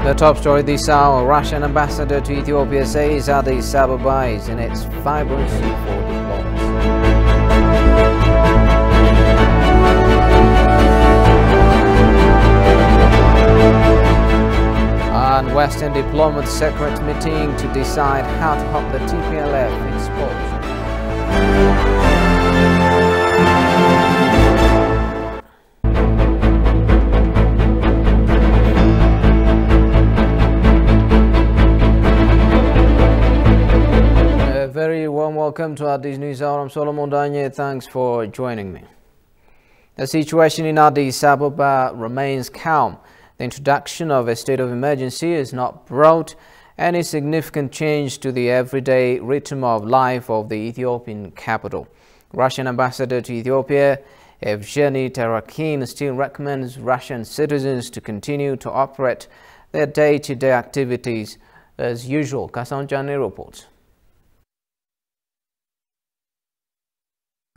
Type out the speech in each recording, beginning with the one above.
The top story this hour, Russian ambassador to Ethiopia says Addis Ababa is in its vibrancy for diplomacy. And Western diplomats secret meeting to decide how to help the TPLF expulsion. Very warm welcome to Addis News Hour. I'm Solomon Danye. Thanks for joining me. The situation in Addis Ababa remains calm. The introduction of a state of emergency has not brought any significant change to the everyday rhythm of life of the Ethiopian capital. Russian ambassador to Ethiopia, Evgeny Tarakin, still recommends Russian citizens to continue to operate their day-to-day activities as usual. Kasanjani reports.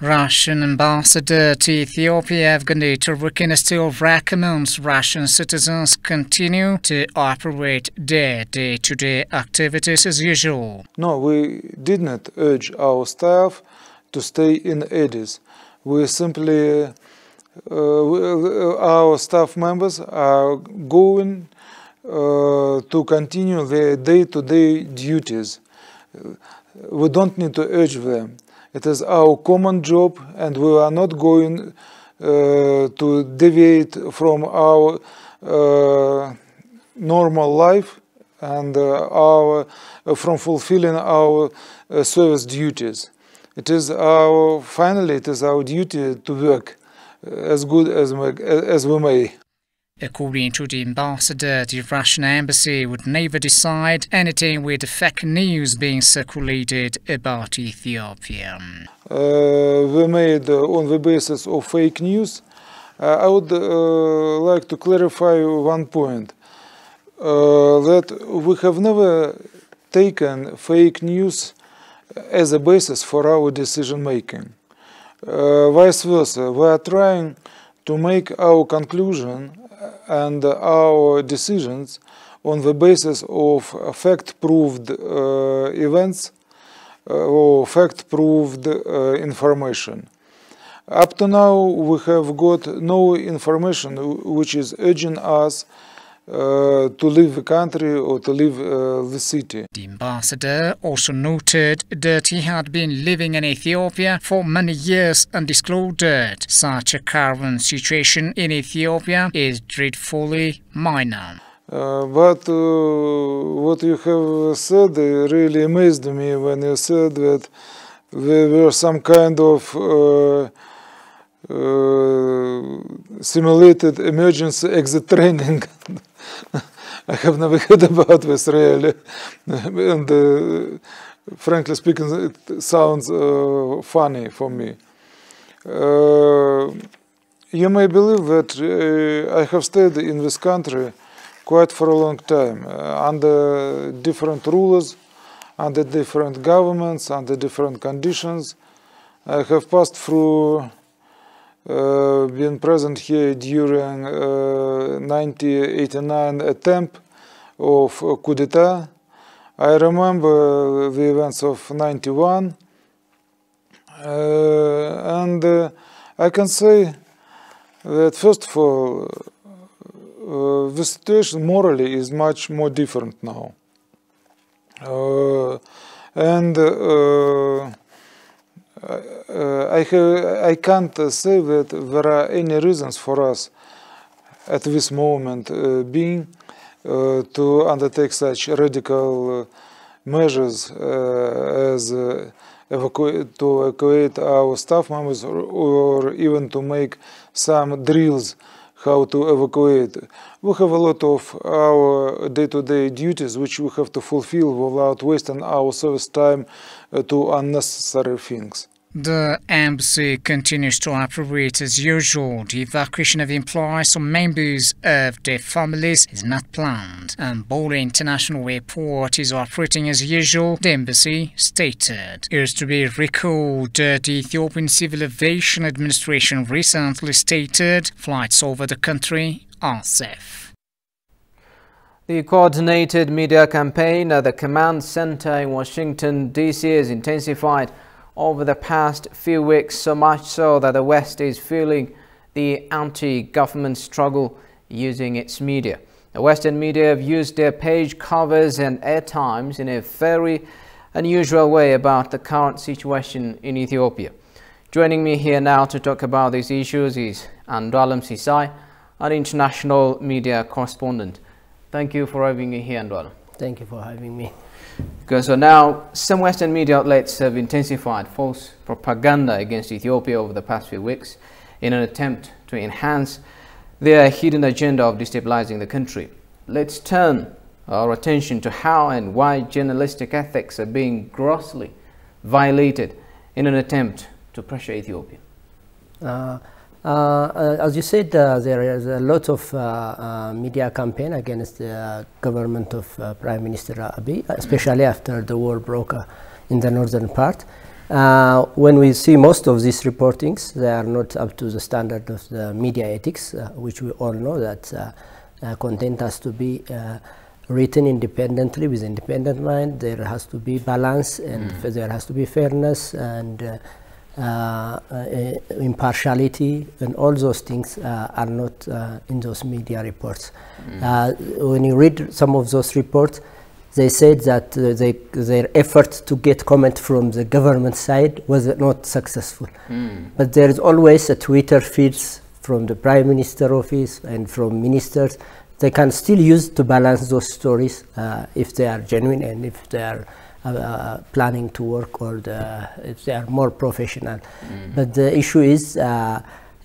Russian ambassador to Ethiopia, Evgeny Tarakin, still recommends Russian citizens continue to operate their day-to-day activities as usual. No, we did not urge our staff to stay in Addis. We simply, our staff members are going to continue their day-to-day duties. We don't need to urge them. It is our common job, and we are not going to deviate from our normal life and from fulfilling our service duties. Finally, it is our duty to work as good as we may. According to the ambassador, the Russian embassy would never decide anything with fake news being circulated about Ethiopia. We made on the basis of fake news. I would like to clarify one point, that we have never taken fake news as a basis for our decision making. Vice versa, we are trying to make our conclusion and our decisions on the basis of fact-proved events or fact-proved information. Up to now, we have got no information which is urging us to leave the country or to leave the city. The ambassador also noted that he had been living in Ethiopia for many years and disclosed that such a current situation in Ethiopia is dreadfully minor. But what you have said really amazed me when you said that there were some kind of simulated emergency exit training. I have never heard about this really, and frankly speaking, it sounds funny for me. You may believe that I have stayed in this country quite for a long time, under different rulers, under different governments, under different conditions. I have passed through been present here during 1989 attempt of coup d'etat. I remember the events of 91, and I can say that first of all, the situation morally is much more different now, and I can't say that there are any reasons for us at this moment being to undertake such radical measures as to evacuate our staff members or even to make some drills how to evacuate. We have a lot of our day-to-day duties which we have to fulfill without wasting our service time to unnecessary things. The embassy continues to operate as usual. The evacuation of employees or members of their families is not planned, and Bole International Airport is operating as usual, the embassy stated. It is to be recalled that the Ethiopian Civil Aviation Administration recently stated flights over the country are safe. The coordinated media campaign at the command center in Washington, D.C. has intensified over the past few weeks, so much so that the West is fueling the anti-government struggle using its media. The Western media have used their page covers and airtimes in a very unusual way about the current situation in Ethiopia. Joining me here now to talk about these issues is Andualam Sisai, an international media correspondent. Thank you for having me here, Andualam. Thank you for having me. Okay, so now some Western media outlets have intensified false propaganda against Ethiopia over the past few weeks in an attempt to enhance their hidden agenda of destabilizing the country. Let's turn our attention to how and why journalistic ethics are being grossly violated in an attempt to pressure Ethiopia. As you said, there is a lot of media campaign against the government of Prime Minister Abiy, especially after the war broke in the northern part. When we see most of these reportings, they are not up to the standard of the media ethics, which we all know that content has to be written independently with independent mind. There has to be balance, and there has to be fairness and impartiality, and all those things are not in those media reports. When you read some of those reports, they said that their effort to get comment from the government side was not successful. But there is always a Twitter feeds from the Prime Minister office and from ministers. They can still use to balance those stories if they are genuine and if they are planning to work, or if they are more professional. But the issue is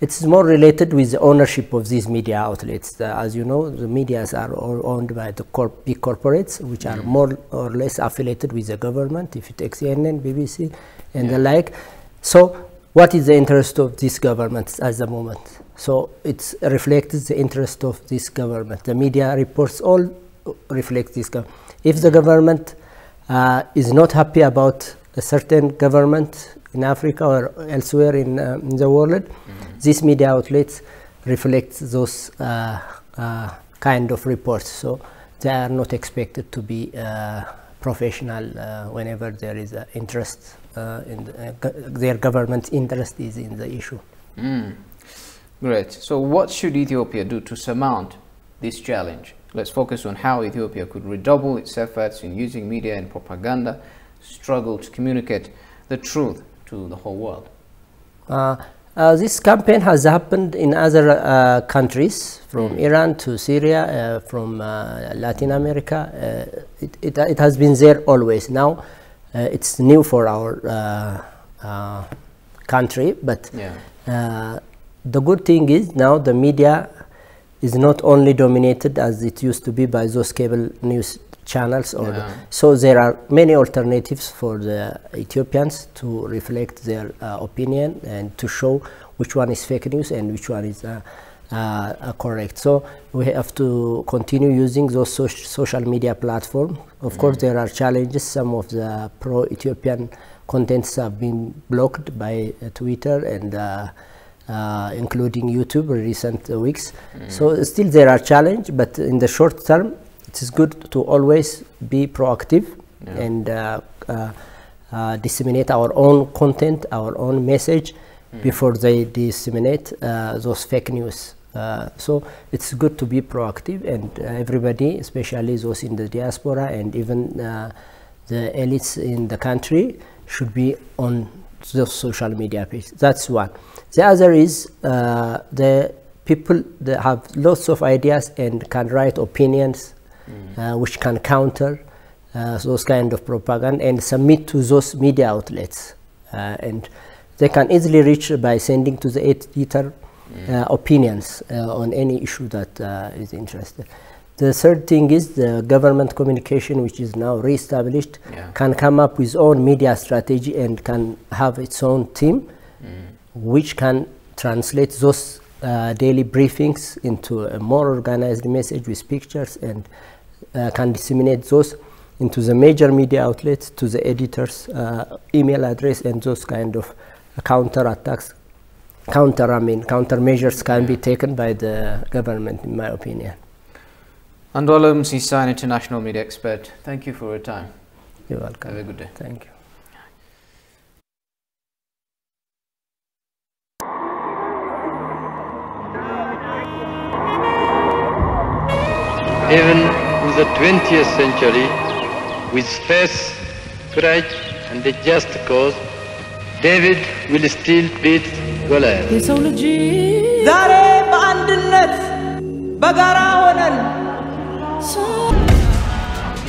it's more related with the ownership of these media outlets. As you know, the medias are all owned by the big corporates, which are more or less affiliated with the government, if you take CNN, BBC and the like. So what is the interest of this government at the moment? So it reflects the interest of this government. The media reports all reflect this government. If the government is not happy about a certain government in Africa or elsewhere in the world, these media outlets reflect those kind of reports. So they are not expected to be professional whenever there is an interest in their government's interest is in the issue. Great. So what should Ethiopia do to surmount this challenge? Let's focus on how Ethiopia could redouble its efforts in using media and propaganda, struggle to communicate the truth to the whole world. This campaign has happened in other countries, from Iran to Syria, from Latin America. It has been there always. Now it's new for our country, but the good thing is now the media is not only dominated as it used to be by those cable news channels, or so there are many alternatives for the Ethiopians to reflect their opinion and to show which one is fake news and which one is correct. So we have to continue using those social media platforms. Of course, there are challenges. Some of the pro-Ethiopian contents have been blocked by Twitter and including YouTube in recent weeks. So still there are challenges, but in the short term, it is good to always be proactive and disseminate our own content, our own message before they disseminate those fake news. So it's good to be proactive, and everybody, especially those in the diaspora and even the elites in the country, should be on those social media pages. That's one. The other is the people that have lots of ideas and can write opinions which can counter those kind of propaganda and submit to those media outlets. And they can easily reach by sending to the editor opinions on any issue that is interested. The third thing is the government communication, which is now re-established, can come up with own media strategy and can have its own team, which can translate those daily briefings into a more organized message with pictures, and can disseminate those into the major media outlets, to the editors' email address, and those kind of counter-attacks, countermeasures can be taken by the government, in my opinion. Andolam Sisan, international media expert. Thank you for your time. You're welcome. Have a good day. Thank you. Even in the 20th century, with faith, courage, and a just cause, David will still beat Goliath. ዛሬ በአንድነት በጋራ ሆነን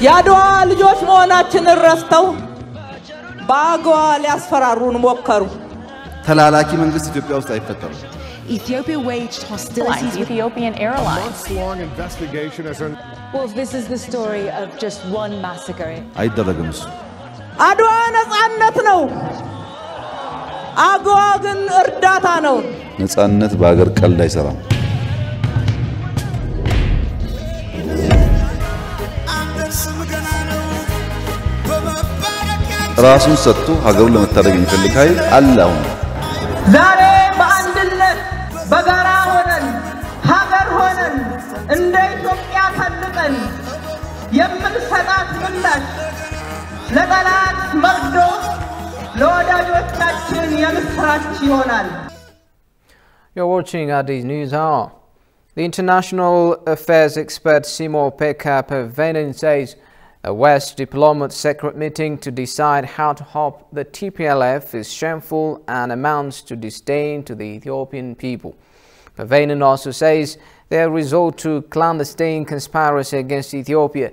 የአድዋ ልጆች መሆናችንን ረስተው በአገዋ ሊያስፈራሩን ሞከሩ። ተላላኪ መንግስት ኢትዮጵያ ውስጥ አይፈጠርም። Ethiopia waged hostilities with Ethiopian airlines. Months-long investigation as an... Well, this is the story of just one massacre. አይደረግም እሱ። አድዋ ነፃነት ነው፣ አገዋ ግን እርዳታ ነው። ነፃነት በአገር ቀልድ አይሰራም። ራሱን ሰጥቶ ሀገሩን ለመታደግ የሚፈልግ ኃይል አለ። አሁን ዛሬ በአንድነት በጋራ ሆነን ሀገር ሆነን እንደ ኢትዮጵያ ተልቀን የምንሰጣት ምላሽ ለጠላት መርዶ ለወዳጆቻችን የምስራች ይሆናል። You're watching Addis News Hour. The international affairs expert Simo Pekka Pervenen says a West diplomat secret meeting to decide how to help the TPLF is shameful and amounts to disdain to the Ethiopian people. Pervenen also says their resort to clandestine conspiracy against Ethiopia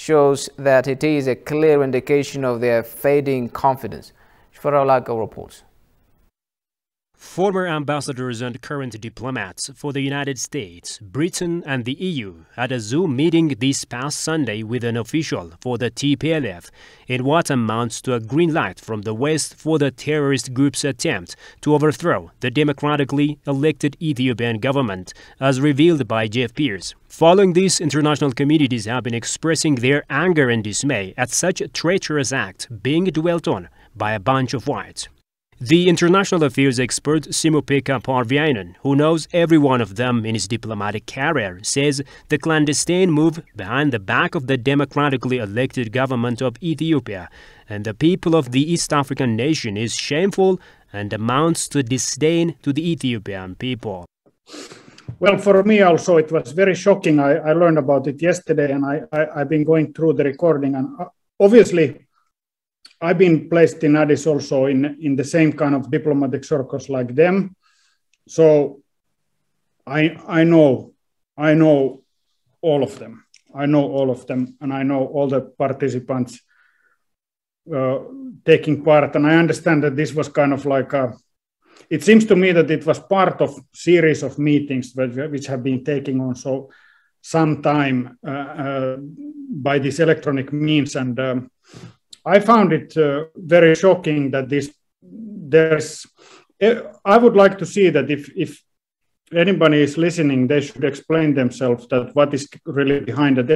shows that it is a clear indication of their fading confidence. Shfaralago reports. Former ambassadors and current diplomats for the United States, Britain and the EU had a Zoom meeting this past Sunday with an official for the TPLF in what amounts to a green light from the West for the terrorist group's attempt to overthrow the democratically elected Ethiopian government, as revealed by Jeff Pierce. Following this, international communities have been expressing their anger and dismay at such a treacherous act being dwelt on by a bunch of whites. The international affairs expert Simo Pekka Parviainen, who knows every one of them in his diplomatic career, says the clandestine move behind the back of the democratically elected government of Ethiopia and the people of the East African nation is shameful and amounts to disdain to the Ethiopian people. Well, for me also it was very shocking. I learned about it yesterday, and I've been going through the recording, and obviously I've been placed in Addis also in the same kind of diplomatic circles like them. So I know all of them. I know all of them, and I know all the participants taking part. And I understand that this was kind of like it seems to me that it was part of series of meetings which have been taking on so some time by these electronic means. And I found it very shocking that I would like to see that if anybody is listening, they should explain themselves that what is really behind it.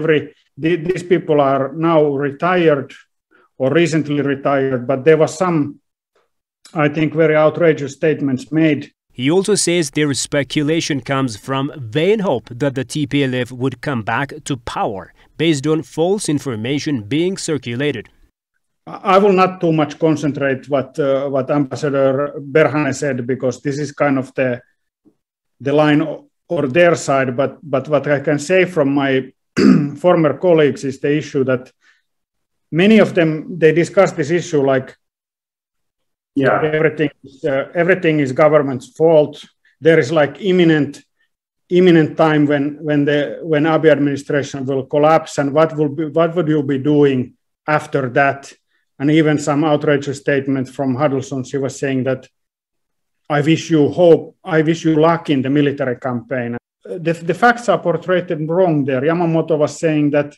These people are now retired or recently retired, but there was some, I think, very outrageous statements made. He also says their speculation comes from vain hope that the TPLF would come back to power based on false information being circulated. I will not too much concentrate what Ambassador Berhane said, because this is kind of the line or their side. But what I can say from my former colleagues is the issue that many of them, they discuss this issue like everything is government's fault. There is like imminent time when Abiy administration will collapse, and what would you be doing after that? And even some outrageous statement from Huddleston, she was saying that I wish you hope, I wish you luck in the military campaign. The facts are portrayed wrong there. Yamamoto was saying that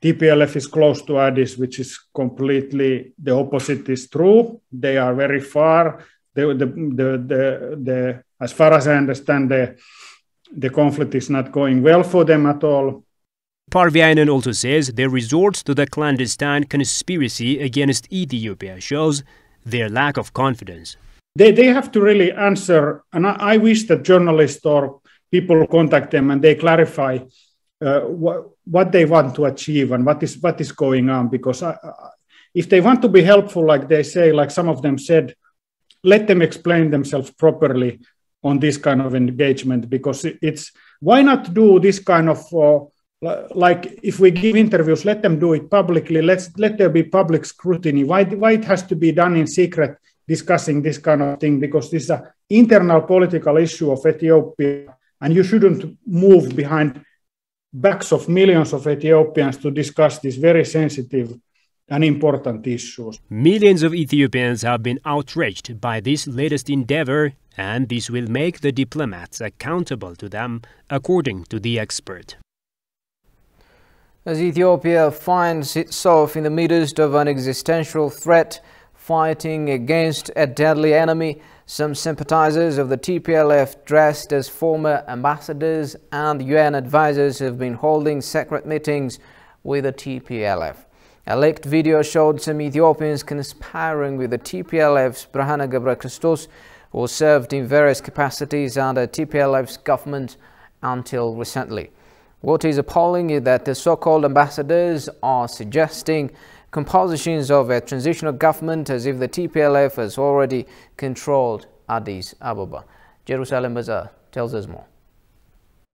TPLF is close to Addis, which is completely the opposite is true. They are very far. As far as I understand, the conflict is not going well for them at all. Parviainen also says their resort to the clandestine conspiracy against Ethiopia shows their lack of confidence. They have to really answer, and I wish that journalists or people contact them and they clarify what they want to achieve and what is going on. Because if they want to be helpful, like they say, like some of them said, let them explain themselves properly on this kind of engagement, because why not do this kind of, like if we give interviews, let them do it publicly, let there be public scrutiny. Why it has to be done in secret, discussing this kind of thing, because this is an internal political issue of Ethiopia, and you shouldn't move behind backs of millions of Ethiopians to discuss these very sensitive and important issues. Millions of Ethiopians have been outraged by this latest endeavor, and this will make the diplomats accountable to them, according to the expert. As Ethiopia finds itself in the midst of an existential threat, fighting against a deadly enemy, some sympathizers of the TPLF dressed as former ambassadors and UN advisors have been holding secret meetings with the TPLF. A leaked video showed some Ethiopians conspiring with the TPLF's Brahana Christos, who served in various capacities under TPLF's government until recently. What is appalling is that the so-called ambassadors are suggesting compositions of a transitional government as if the TPLF has already controlled Addis Ababa. Jerusalem Bazaar tells us more.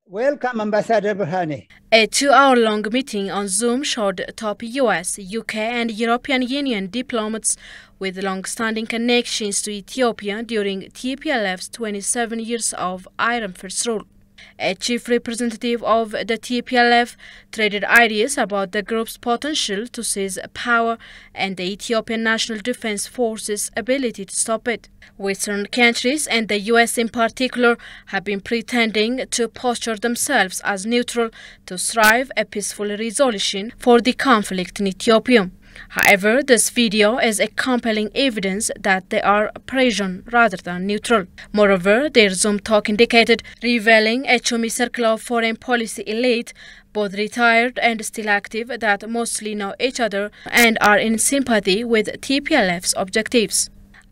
Welcome, Ambassador Burhani. A 2-hour-long meeting on Zoom showed top US, UK and European Union diplomats with long-standing connections to Ethiopia during TPLF's 27 years of Iron First rule. A chief representative of the TPLF traded ideas about the group's potential to seize power and the Ethiopian National Defense Force's ability to stop it. Western countries, and the US in particular, have been pretending to posture themselves as neutral to strive a peaceful resolution for the conflict in Ethiopia. However, this video is a compelling evidence that they are Parisian rather than neutral. Moreover, their Zoom talk indicated, revealing a chummy circle of foreign policy elite, both retired and still active, that mostly know each other and are in sympathy with TPLF's objectives.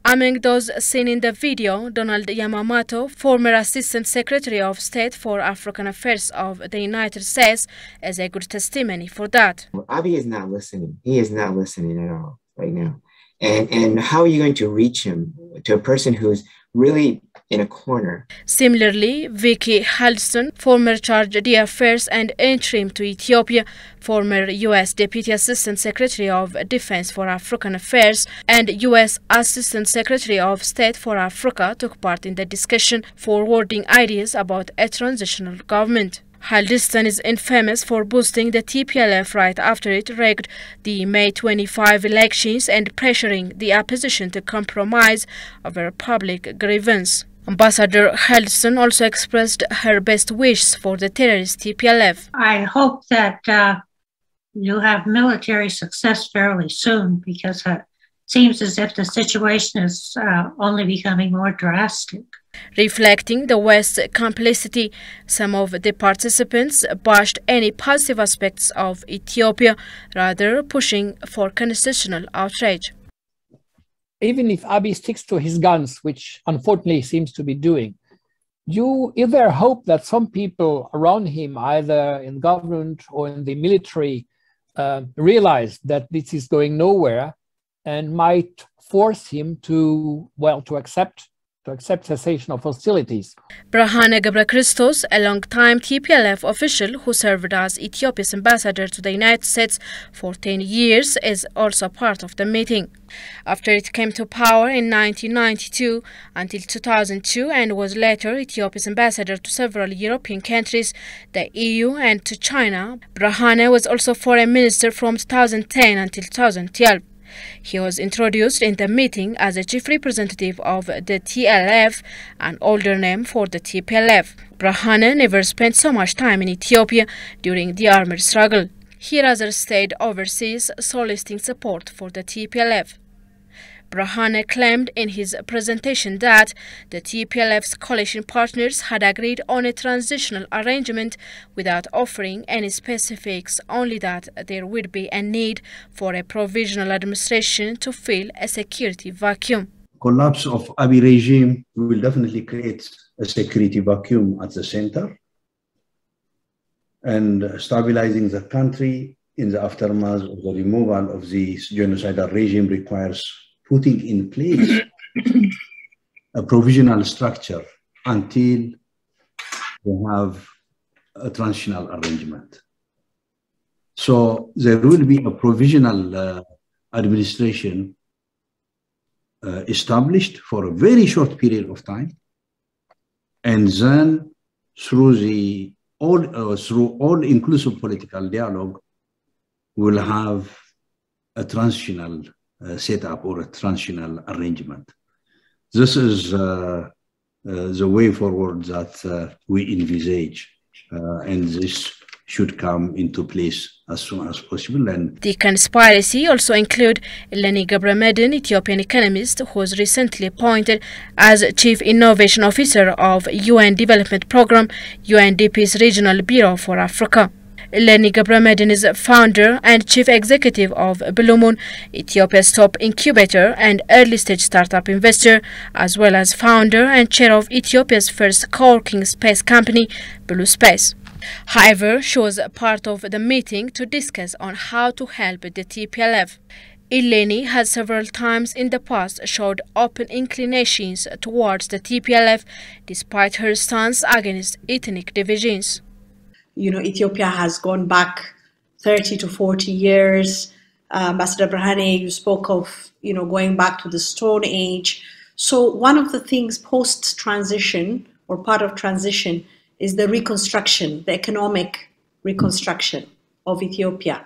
Among those seen in the video, Donald Yamamoto, former Assistant Secretary of State for African Affairs of the United States, is a good testimony for that. Abiy is not listening. He is not listening at all right now. And how are you going to reach him, to a person who's really in a corner? Similarly, Vicky Halston, former Charge d'Affaires and interim to Ethiopia, former U.S. Deputy Assistant Secretary of Defense for African Affairs and U.S. Assistant Secretary of State for Africa, took part in the discussion, forwarding ideas about a transitional government. Halston is infamous for boosting the TPLF right after it rigged the May 25 elections and pressuring the opposition to compromise over public grievance. Ambassador Halston also expressed her best wishes for the terrorist TPLF. I hope that you have military success fairly soon, because it seems as if the situation is only becoming more drastic. Reflecting the West's complicity, some of the participants bashed any positive aspects of Ethiopia, rather pushing for constitutional outrage. Even if Abiy sticks to his guns, which unfortunately seems to be doing, is there hope that some people around him, either in government or in the military, realize that this is going nowhere and might force him to accept cessation of hostilities? Brahana Christos, a long-time TPLF official who served as Ethiopia's ambassador to the United States for 10 years, is also part of the meeting. After it came to power in 1992 until 2002 and was later Ethiopia's ambassador to several European countries, the EU and to China, Brahana was also foreign minister from 2010 until 2012. He was introduced in the meeting as a chief representative of the TLF, an older name for the TPLF. Brahana never spent so much time in Ethiopia during the armed struggle. He rather stayed overseas soliciting support for the TPLF. Brahana claimed in his presentation that the TPLF's coalition partners had agreed on a transitional arrangement without offering any specifics, only that there would be a need for a provisional administration to fill a security vacuum. Collapse of Abiy regime will definitely create a security vacuum at the center. and stabilizing the country in the aftermath of the removal of the genocidal regime requires putting in place a provisional structure until we have a transitional arrangement. So there will be a provisional administration established for a very short period of time, and then through all-inclusive political dialogue, we'll have a transitional setup or a transitional arrangement. This is the way forward that we envisage, and this should come into place as soon as possible. And the conspiracy also include Eleni Gebremedan, Ethiopian economist, who was recently appointed as Chief Innovation Officer of UN Development Programme, UNDP's Regional Bureau for Africa. Eleni Gebremedan is founder and chief executive of Blue Moon, Ethiopia's top incubator and early-stage startup investor, as well as founder and chair of Ethiopia's first co-working space company, Blue Space. However, she was part of the meeting to discuss on how to help the TPLF. Eleni has several times in the past showed open inclinations towards the TPLF, despite her stance against ethnic divisions. You know, Ethiopia has gone back 30 to 40 years. Ambassador Berhane, you spoke of, you know, going back to the Stone Age. So one of the things post-transition or part of transition is the reconstruction, the economic reconstruction of Ethiopia,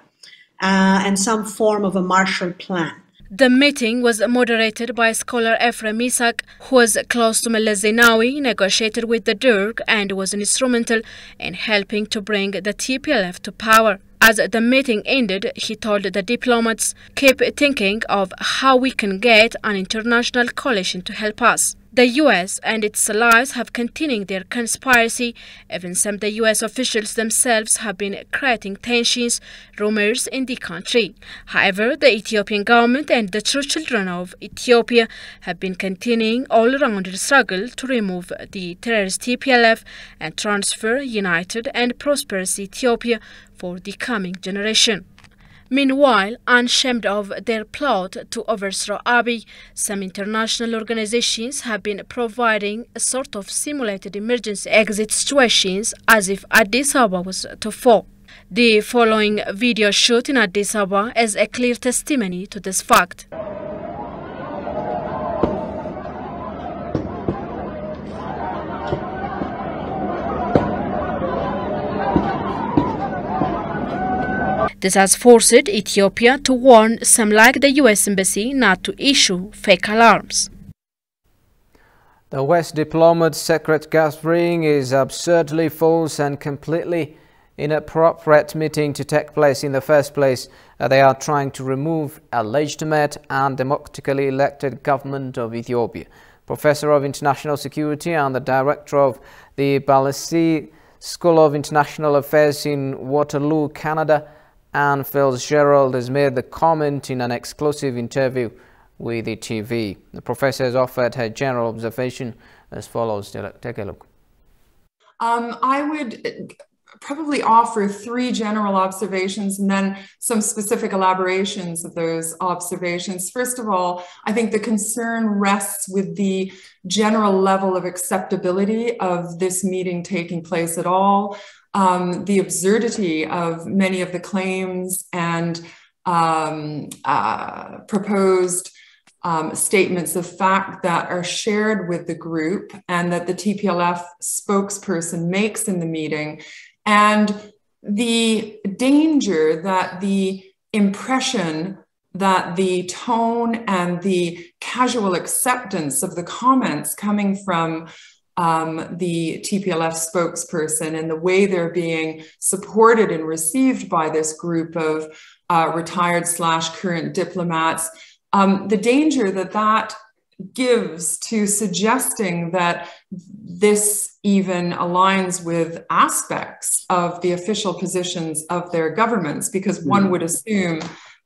and some form of a Marshall Plan. The meeting was moderated by scholar Ephraim Isaac, who was close to Meles Zenawi, negotiated with the Derg, and was instrumental in helping to bring the TPLF to power. As the meeting ended, he told the diplomats, "Keep thinking of how we can get an international coalition to help us." The US and its allies have continued their conspiracy. Even some of the US officials themselves have been creating tensions, rumors in the country. However, the Ethiopian government and the true children of Ethiopia have been continuing all-round struggle to remove the terrorist TPLF and transfer united and prosperous Ethiopia for the coming generation. Meanwhile, unshamed of their plot to overthrow Abiy, some international organizations have been providing a sort of simulated emergency exit situations as if Addis Ababa was to fall. The following video shoot in Addis Ababa is a clear testimony to this fact. This has forced Ethiopia to warn some like the US Embassy not to issue fake alarms. The West diplomat's secret gathering is absurdly false and completely inappropriate meeting to take place in the first place. They are trying to remove a legitimate and democratically elected government of Ethiopia. Professor of International Security and the Director of the Balasi School of International Affairs in Waterloo, Canada, Anne Fitzgerald has made the comment in an exclusive interview with the TV. The professor has offered her general observation as follows. Take a look. I would probably offer three general observations and then some specific elaborations of those observations. First of all, I think the concern rests with the general level of acceptability of this meeting taking place at all. The absurdity of many of the claims and proposed statements of fact that are shared with the group and that the TPLF spokesperson makes in the meeting, and the danger that the impression that the tone and the casual acceptance of the comments coming from the TPLF spokesperson and the way they're being supported and received by this group of retired/current diplomats, the danger that that gives to suggesting that this even aligns with aspects of the official positions of their governments, because one would assume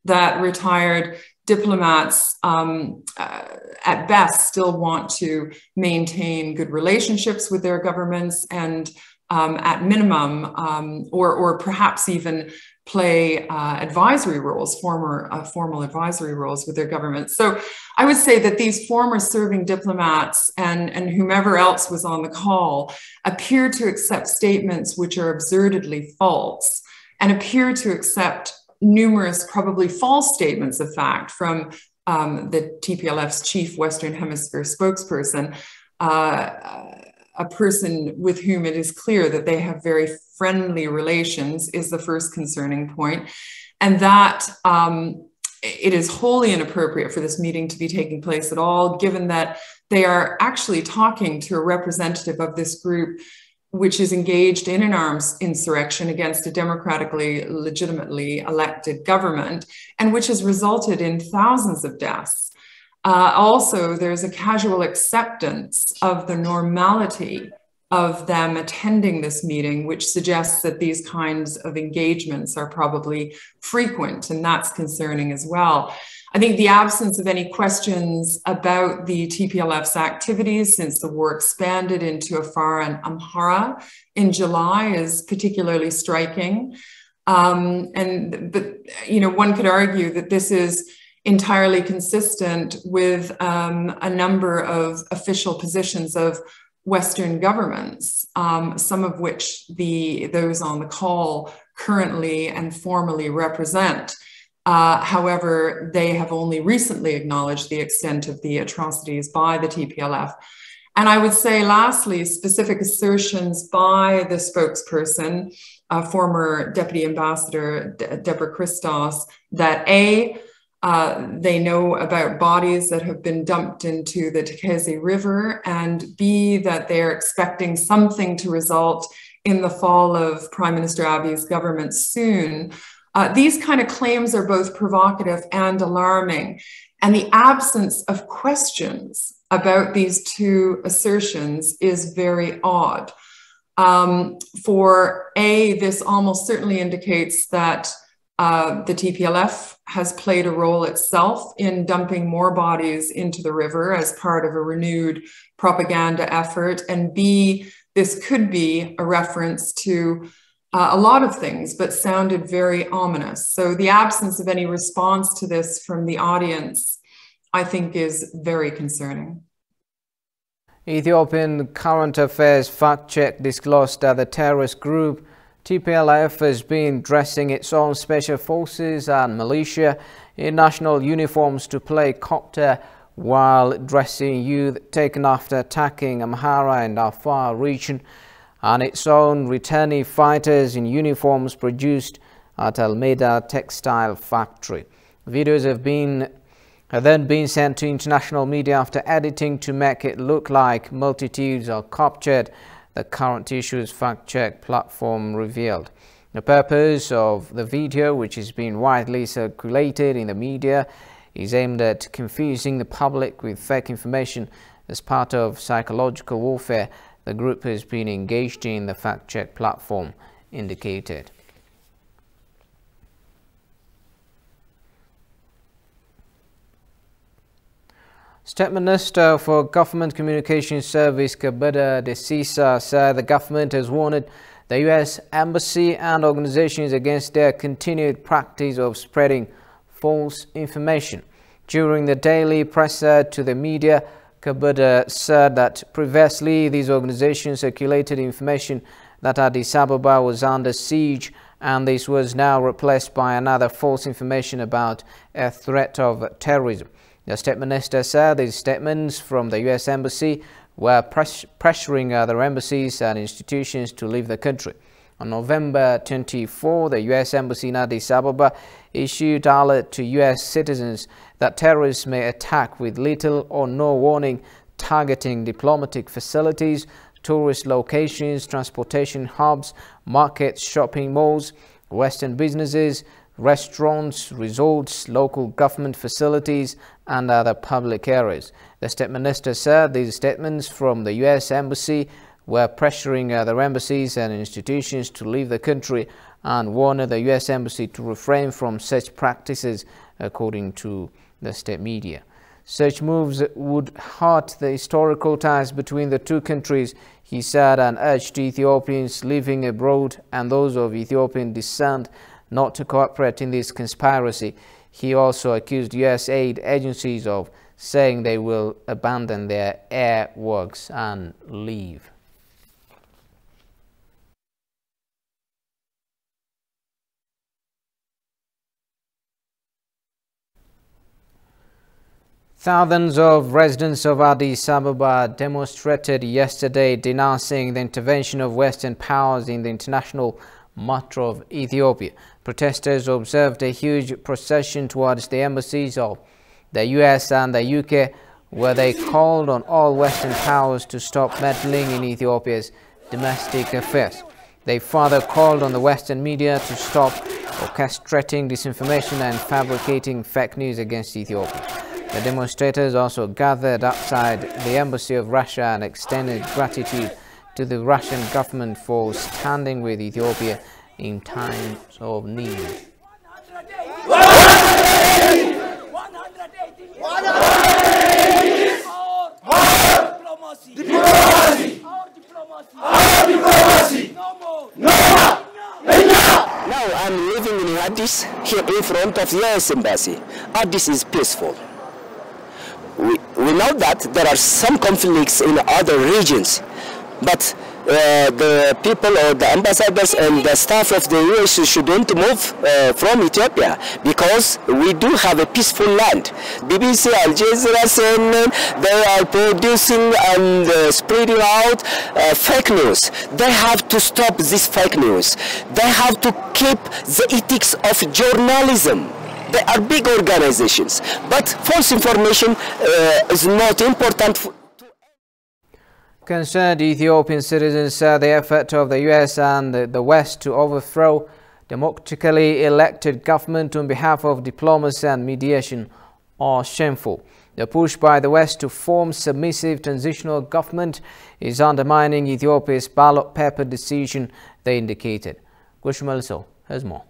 that retired diplomats at best still want to maintain good relationships with their governments and at minimum, or perhaps even play advisory roles, formal advisory roles with their governments. So I would say that these former serving diplomats and whomever else was on the call appear to accept statements which are absurdly false, and appear to accept numerous probably false statements of fact from the TPLF's chief Western Hemisphere spokesperson, a person with whom it is clear that they have very friendly relations, is the first concerning point. And that it is wholly inappropriate for this meeting to be taking place at all, given that they are actually talking to a representative of this group which is engaged in an arms insurrection against a democratically, legitimately elected government, and which has resulted in thousands of deaths. Also, there's a casual acceptance of the normality of them attending this meeting, which suggests that these kinds of engagements are probably frequent, and that's concerning as well. I think the absence of any questions about the TPLF's activities since the war expanded into Afar and Amhara in July is particularly striking. But you know, one could argue that this is entirely consistent with a number of official positions of Western governments, some of which those on the call currently and formally represent. However, they have only recently acknowledged the extent of the atrocities by the TPLF. And I would say, lastly, specific assertions by the spokesperson, former Deputy Ambassador Deborah Christos, that A, they know about bodies that have been dumped into the Tekeze River, and B, that they're expecting something to result in the fall of Prime Minister Abiy's government soon. These kind of claims are both provocative and alarming, and the absence of questions about these two assertions is very odd. For A, this almost certainly indicates that the TPLF has played a role itself in dumping more bodies into the river as part of a renewed propaganda effort, and B, this could be a reference to a lot of things, but sounded very ominous. So the absence of any response to this from the audience, I think, is very concerning. Ethiopian Current Affairs Fact Check disclosed that the terrorist group TPLF has been dressing its own special forces and militia in national uniforms to play copter while dressing youth taken after attacking Amhara and Afar region, and its own returnee fighters in uniforms produced at Almeida Textile Factory. Videos have then been sent to international media after editing to make it look like multitudes are captured, the Current Issues Fact Check platform revealed. The purpose of the video, which has been widely circulated in the media, is aimed at confusing the public with fake information as part of psychological warfare the group has been engaged in, the fact check platform indicated. State Minister for Government Communications Service Kabeda Desisa said the government has warned the U.S. Embassy and organizations against their continued practice of spreading false information. During the daily presser to the media, Kabeda said that previously these organizations circulated information that Addis Ababa was under siege, and this was now replaced by another false information about a threat of terrorism. The State Minister said these statements from the U.S. Embassy were pressuring other embassies and institutions to leave the country. On November 24, the U.S. Embassy in Addis Ababa issued alert to U.S. citizens that terrorists may attack with little or no warning, targeting diplomatic facilities, tourist locations, transportation hubs, markets, shopping malls, Western businesses, restaurants, resorts, local government facilities, and other public areas. The State Minister said these statements from the U.S. Embassy were pressuring other embassies and institutions to leave the country and warned the U.S. Embassy to refrain from such practices, according to the state media. Such moves would hurt the historical ties between the two countries, he said, and urged Ethiopians living abroad and those of Ethiopian descent not to cooperate in this conspiracy. He also accused U.S. aid agencies of saying they will abandon their air works and leave. Thousands of residents of Addis Ababa demonstrated yesterday denouncing the intervention of Western powers in the international matter of Ethiopia. Protesters observed a huge procession towards the embassies of the US and the UK, where they called on all Western powers to stop meddling in Ethiopia's domestic affairs. They further called on the Western media to stop orchestrating disinformation and fabricating fake news against Ethiopia. The demonstrators also gathered outside the embassy of Russia and extended gratitude to the Russian government for standing with Ethiopia in times of need. Now I'm living in Addis, here in front of the US Embassy. Addis is peaceful. We know that there are some conflicts in other regions, but the people or the ambassadors and the staff of the US shouldn't move from Ethiopia, because we do have a peaceful land. BBC, Al Jazeera, CNN, they are producing and spreading out fake news. They have to stop this fake news. They have to keep the ethics of journalism. They are big organizations, but false information is not important. Concerned Ethiopian citizens said the effort of the US and the West to overthrow democratically elected government on behalf of diplomacy and mediation are shameful. The push by the West to form submissive transitional government is undermining Ethiopia's ballot paper decision, they indicated. Gushmalso has more.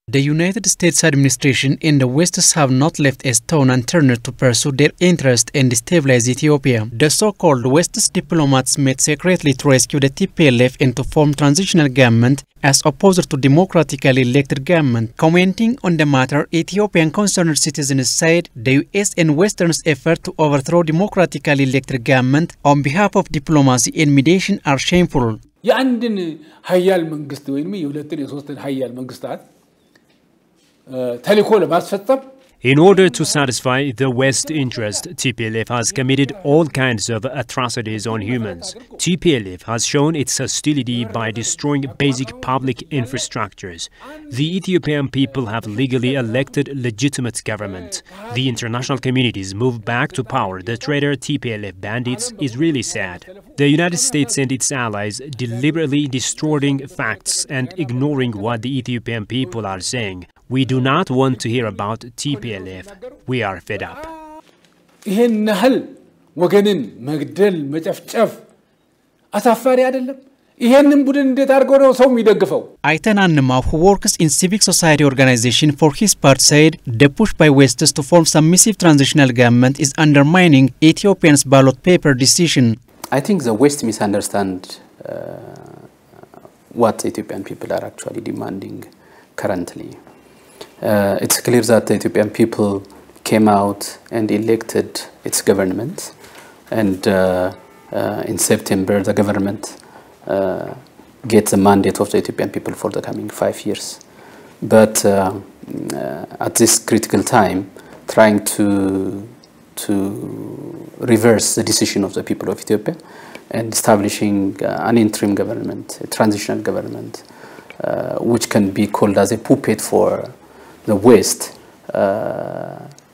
The United States administration and the West have not left a stone unturned to pursue their interest and destabilize Ethiopia. The so-called West diplomats met secretly to rescue the TPLF and to form transitional government as opposed to democratically elected government. Commenting on the matter, Ethiopian concerned citizens said the US and Western's effort to overthrow democratically elected government on behalf of diplomacy and mediation are shameful. In order to satisfy the West interest, TPLF has committed all kinds of atrocities on humans. TPLF has shown its hostility by destroying basic public infrastructures. The Ethiopian people have legally elected legitimate government. The international communities move back to power the traitor TPLF bandits is really sad. The United States and its allies deliberately distorting facts and ignoring what the Ethiopian people are saying. We do not want to hear about TPLF. We are fed up. Aitan Annema, who works in civic society organization, for his part said the push by Westers to form submissive transitional government is undermining Ethiopians' ballot paper decision. I think the West misunderstand what Ethiopian people are actually demanding currently. It's clear that the Ethiopian people came out and elected its government, and in September the government gets the mandate of the Ethiopian people for the coming 5 years. But at this critical time, trying to reverse the decision of the people of Ethiopia and establishing an interim government, a transitional government, which can be called as a puppet for the West,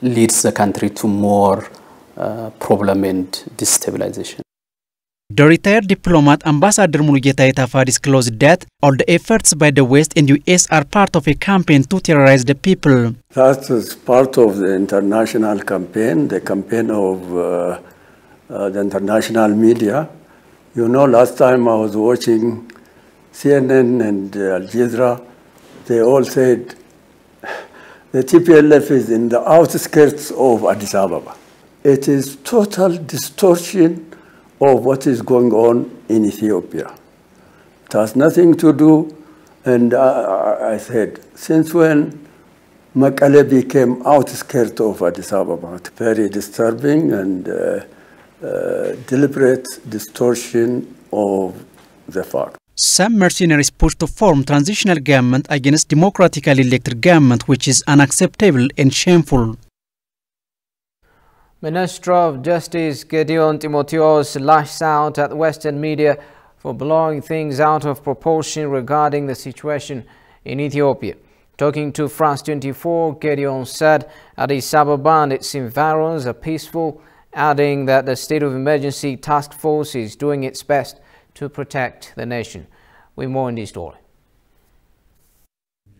leads the country to more problem and destabilization. The retired diplomat Ambassador Mulugeta Etafa disclosed that all the efforts by the West and US are part of a campaign to terrorize the people. That is part of the international campaign, the campaign of the international media. You know, last time I was watching CNN and Al Jazeera, they all said The TPLF is in the outskirts of Addis Ababa. It is total distortion of what is going on in Ethiopia. It has nothing to do, and I said, since when Mekelle became outskirts of Addis Ababa? Very disturbing and deliberate distortion of the fact. Some mercenaries pushed to form transitional government against democratically elected government, which is unacceptable and shameful. Minister of Justice Gideon Timotheos lashed out at Western media for blowing things out of proportion regarding the situation in Ethiopia. Talking to France 24, Gideon said Addis Ababa and its environs are peaceful, adding that the State of Emergency Task Force is doing its best to protect the nation. With more in this story.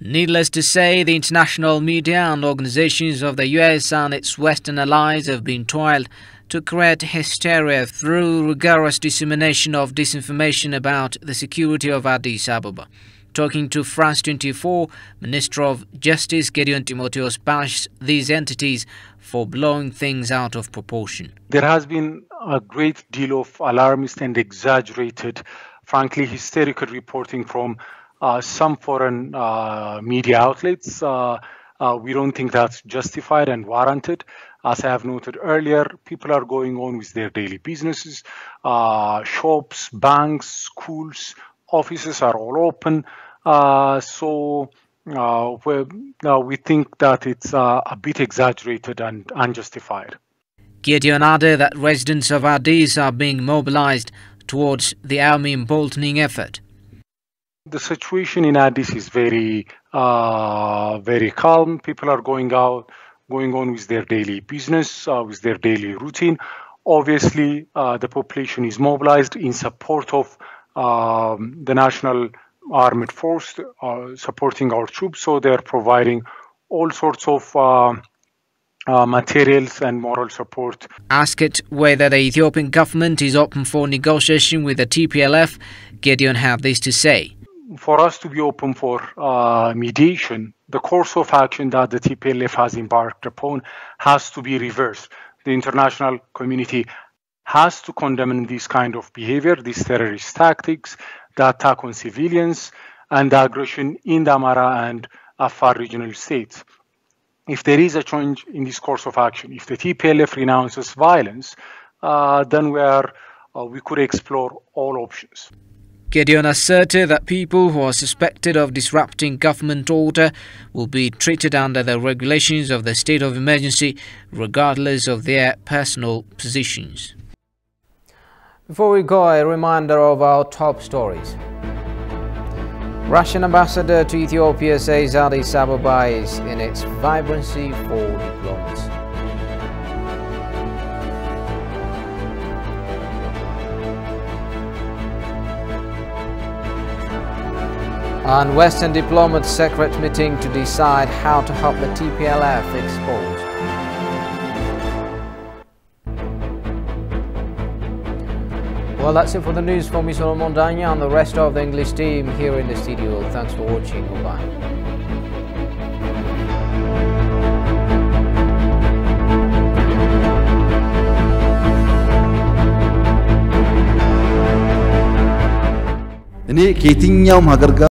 Needless to say, the international media and organizations of the US and its Western allies have been toiled to create hysteria through rigorous dissemination of disinformation about the security of Addis Ababa. Talking to France 24, Minister of Justice Gideon Timotheos bashed these entities for blowing things out of proportion. There has been a great deal of alarmist and exaggerated, frankly hysterical reporting from some foreign media outlets. We don't think that's justified and warranted. As I have noted earlier, people are going on with their daily businesses. Shops, banks, schools, offices are all open. So we think that it's a bit exaggerated and unjustified. Gideon added that residents of Addis are being mobilized towards the army emboldening effort. The situation in Addis is very calm. People are going on with their daily business, with their daily routine. Obviously, the population is mobilized in support of the National Armed Force, supporting our troops. So they're providing all sorts of materials and moral support. Asked whether the Ethiopian government is open for negotiation with the TPLF, Gideon had this to say. For us to be open for mediation, the course of action that the TPLF has embarked upon has to be reversed. The international community has to condemn this kind of behavior, these terrorist tactics, the attack on civilians, and the aggression in the Amara and Afar regional states. If there is a change in this course of action, if the TPLF renounces violence, then we could explore all options. Gideon asserted that people who are suspected of disrupting government order will be treated under the regulations of the state of emergency, regardless of their personal positions. Before we go, a reminder of our top stories. Russian ambassador to Ethiopia says Addis Ababa is in its vibrancy for diplomacy. And Western diplomats' secret meeting to decide how to help the TPLF exposed. Well, that's it for the news from me, Solomon Danya, and the rest of the English team here in the studio. Thanks for watching. Goodbye. እኔ ከየትኛውም ሀገር ጋር